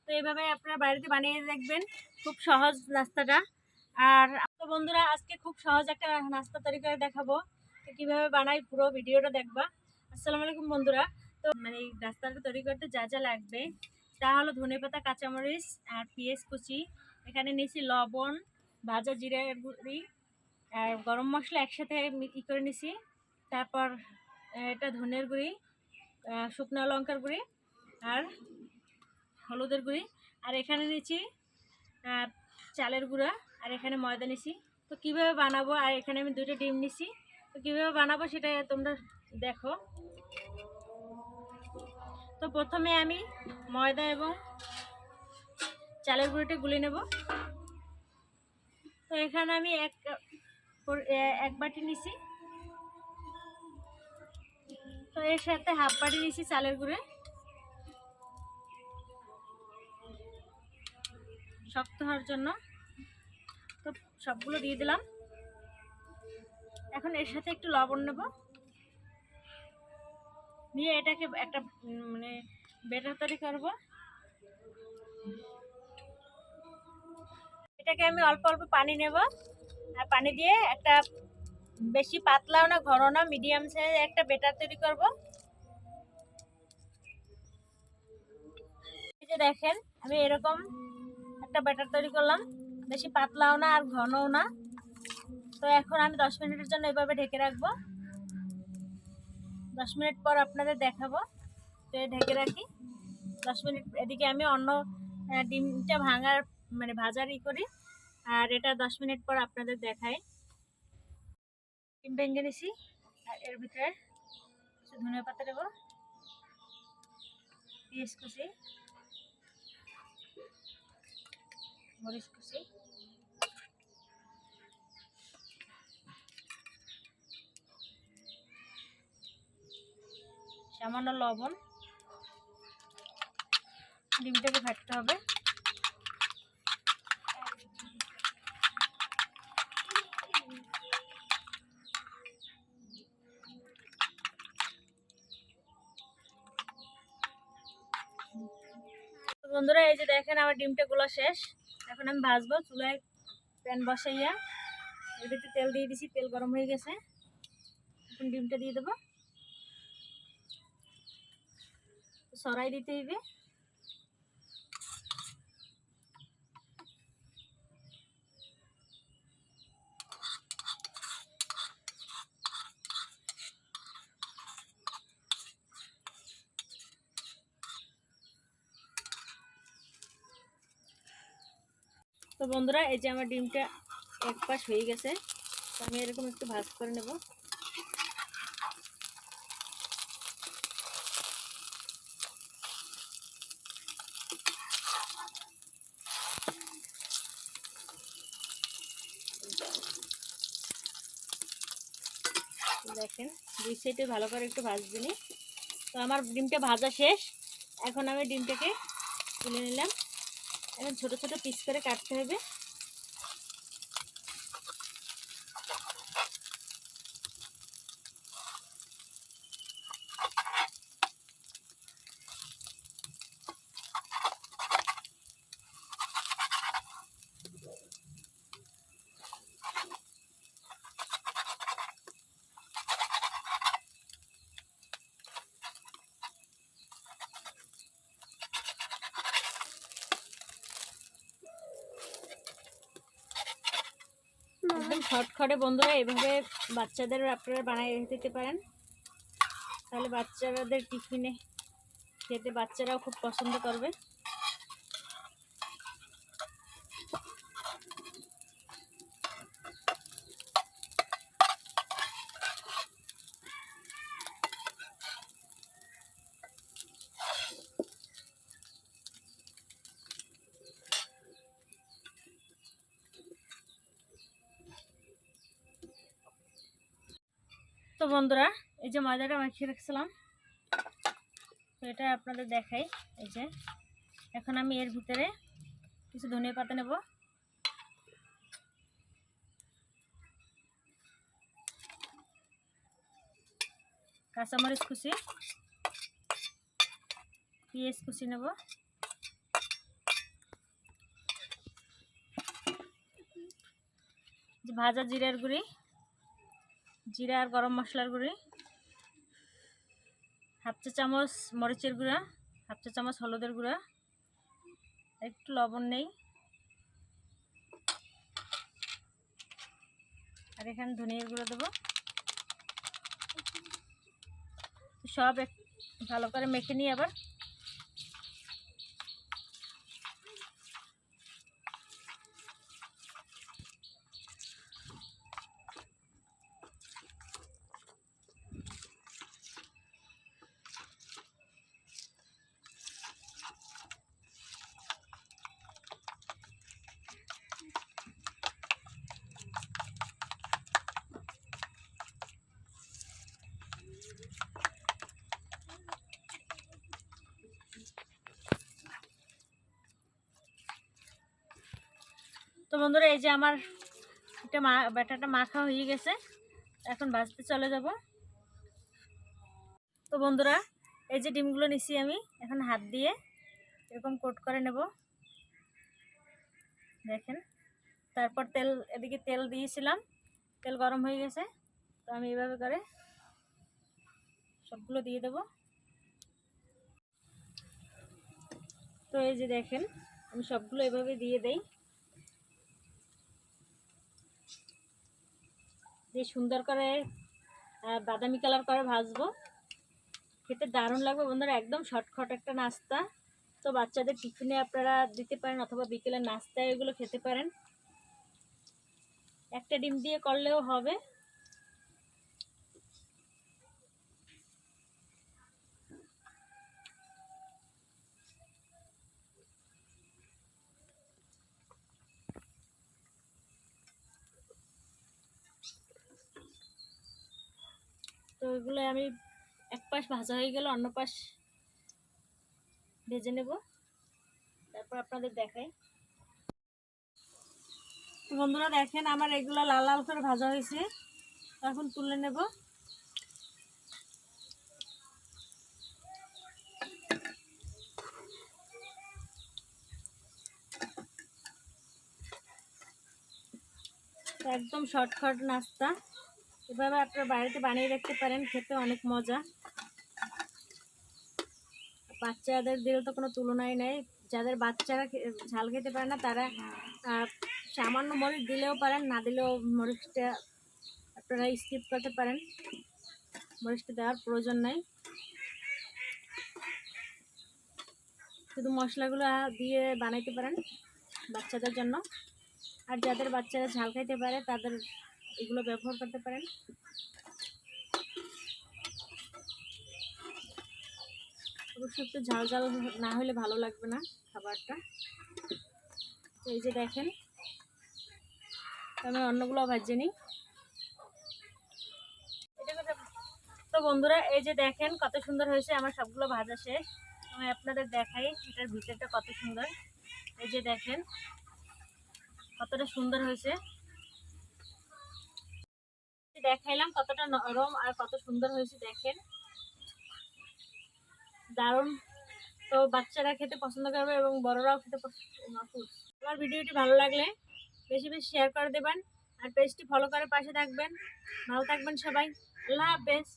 তো এইভাবে আপনারা বাড়িতে বানিয়ে দেখবেন, খুব সহজ নাস্তাটা। আর তো বন্ধুরা, আজকে খুব সহজ একটা নাস্তা তৈরি করে দেখাবো, তো কীভাবে বানাই পুরো ভিডিওটা দেখবা। আসসালামু আলাইকুম বন্ধুরা। তো এই নাস্তাটা তৈরি করতে যা যা লাগবে তা হলো ধনেপাতা, কাঁচামরিচ আর পেঁয়াজ কুচি। এখানে নিয়েছি লবণ, ভাজা জিরার গুঁড়ি আর গরম মশলা একসাথে করে নিছি। তারপর এটা ধনের গুঁড়ি, শুকনো লঙ্কার গুঁড়ি আর হলুদের গুঁড়ি। আর এখানে নিয়েছি চালের গুঁড়া, আর এখানে ময়দা নিছি। তো কীভাবে বানাবো, আর এখানে আমি 2টা ডিম নিছি। তো কীভাবে বানাবো সেটা তোমরা দেখো। তো প্রথমে আমি ময়দা এবং চালের গুঁড়িটা গুলে নেব। তো এখানে আমি এক বাটি নিছি। তো এর সাথে হাফ বাটি নিছি চালের গুঁড়ো, শক্ত হওয়ার জন্য। তো সবগুলো দিয়ে দিলাম। এখন এর সাথে একটু লবণ নেব, নিয়ে এটাকে একটা ব্যাটার তৈরি করব। এটাকে আমি অল্প অল্প পানি নেব, আর পানি দিয়ে একটা বেশি পাতলাও না ঘন না মিডিয়াম সাইজ একটা ব্যাটার তৈরি করব। এই যে দেখেন, আমি এরকম একটা ব্যাটার তৈরি করলাম, বেশি পাতলাও না আর ঘনও না। তো এখন আমি 10 মিনিটের জন্য এভাবে ঢেকে রাখবো। 10 মিনিট পর আপনাদের দেখাবো। তো ঢেকে রাখি 10 মিনিট। এদিকে আমি অন্য ডিমটা ভাজার করি, আর এটা 10 মিনিট পর আপনাদের দেখাই। ডিম ভেঙে নিছি, আর এর ভিতরে ধনিয়া পাতা দেবো, পেঁয়াজ কুচি, মরিচ কুচি, সামান্য লবণ। ডিমটাকে ভাজতে হবে। বন্ধুরা, এই যে দেখেন আমার ডিমটা গুলো শেষ। এখন আমি ভাজবো। চুলায় প্যান বসাইয়া এটাতে তেল দিয়ে দিছি, তেল গরম হয়ে গেছে। এখন ডিমটা দিয়ে দেবো, সরাই দিতে হইবে। তো বন্ধুরা, এই যে আমার ডিমটা এক পাশ হয়ে গেছে। তো আমি এরকম একটু ভাজ করে নেব। দেখেন, দুই সাইডে ভালো করে একটু ভাজতে নিই। তো আমার ডিমটা ভাজা শেষ। এখন আমি ডিমটাকে তুলে নিলাম। এখন ছোট ছোট পিস করে কাটতে হবে। একদম শর্টকাটে বন্ধুরা, এভাবে বাচ্চাদের আপনারা বানিয়ে দিতে পারেন। তাহলে বাচ্চাদের টিফিনে খেতে বাচ্চারাও খুব পছন্দ করবে। তো বন্ধুরা, এই যে ময়দাটা মাখিয়ে রাখছিলাম, তো এটা আপনাদের দেখাই। এই যে এখন আমি এর ভিতরে কিছু ধনিয়া পাতা নেব, কাঁচামরিচ কুচি, পেঁয়াজ কুচি নেব, ভাজা জিরার গুঁড়ি, জিরা আর গরম মশলার গুঁড়ি, হাফ চা চামচ মরিচের গুঁড়া, হাফ চা চামচ হলুদের গুঁড়া, একটু লবণ নেই, আর এখানে ধনিয়ার গুঁড়ো দেবো। সব ভালো করে মেখে নিয়ে আবার তো বন্ধুরা এই যে আমার এটা ব্যাটারটা মাখা হয়ে গেছে, এখন ভাজতে চলে যাব। তো বন্ধুরা এই যে ডিমগুলো নিছি আমি, এখন হাত দিয়ে এরকম কোট করে নেব, দেখেন। তারপর এদিকে তেল দিয়েছিলাম, তেল গরম হয়ে গেছে, তো আমি এইভাবে করে সবগুলো দিয়ে দেব। তো এই যে দেখেন আমি সবগুলো এভাবে দিয়ে দেই, দিয়ে সুন্দর করে বাদামি কালার করে ভাজবো। খেতে দারুণ লাগবে বন্ধুরা, একদম শর্টকাট একটা নাস্তা। তো বাচ্চাদের টিফিনে আপনারা দিতে পারেন অথবা বিকেলের নাস্তায় এগুলো খেতে পারেন। একটা ডিম দিয়ে করলেও হবে। তো এগুলো আমি এক পাশ ভাজা হয়ে গেল, অন্য পাশ ভেজে নেব, তারপর আপনাদের দেখাই। বন্ধুরা দেখেন আমার এগুলো লাল লাল করে ভাজা হয়েছে, এখন তুলে নেব। একদম শর্টকাট নাস্তা, এভাবে আপনারা বাড়িতে বানিয়ে রাখতে পারেন, খেতে অনেক মজা। বাচ্চাদের দিলে তো কোনো তুলনাই নেই। যাদের বাচ্চারা ঝাল খেতে পারে না তারা সামান্য মরিচ দিলেও পারেন, না দিলেও মরিচটা আপনারা স্কিপ করতে পারেন, মরিচটা দেওয়ার প্রয়োজন নাই। শুধু মশলাগুলো দিয়ে বানাইতে পারেন বাচ্চাদের জন্য। আর যাদের বাচ্চারা ঝাল খাইতে পারে তাদের এগুলো ব্যবহার করতে পারেন। অবশ্যই একটু ঝাল ঝাল না হলে ভালো লাগবে না খাবারটা। তো এই যে দেখেন আমি অন্যগুলো ভাজিয়ে নিই। তো বন্ধুরা এই যে দেখেন কত সুন্দর হয়েছে, আমার সবগুলো ভাজা শেষ। আমি আপনাদের দেখাই এটার ভিতরটা কত সুন্দর। এই যে দেখেন কতটা সুন্দর হয়েছে, দেখাইলাম কতটা নরম আর কত সুন্দর হয়েছে, দেখেন দারুণ। তো বাচ্চারা খেতে পছন্দ করবে এবং বড়রাও খেতে পছন্দ। আমার ভিডিওটি ভালো লাগলে বেশি বেশি শেয়ার করে দেবেন, আর পেজটি ফলো করে পাশে থাকবেন। ভালো থাকবেন সবাই, আল্লাহ হাফেজ।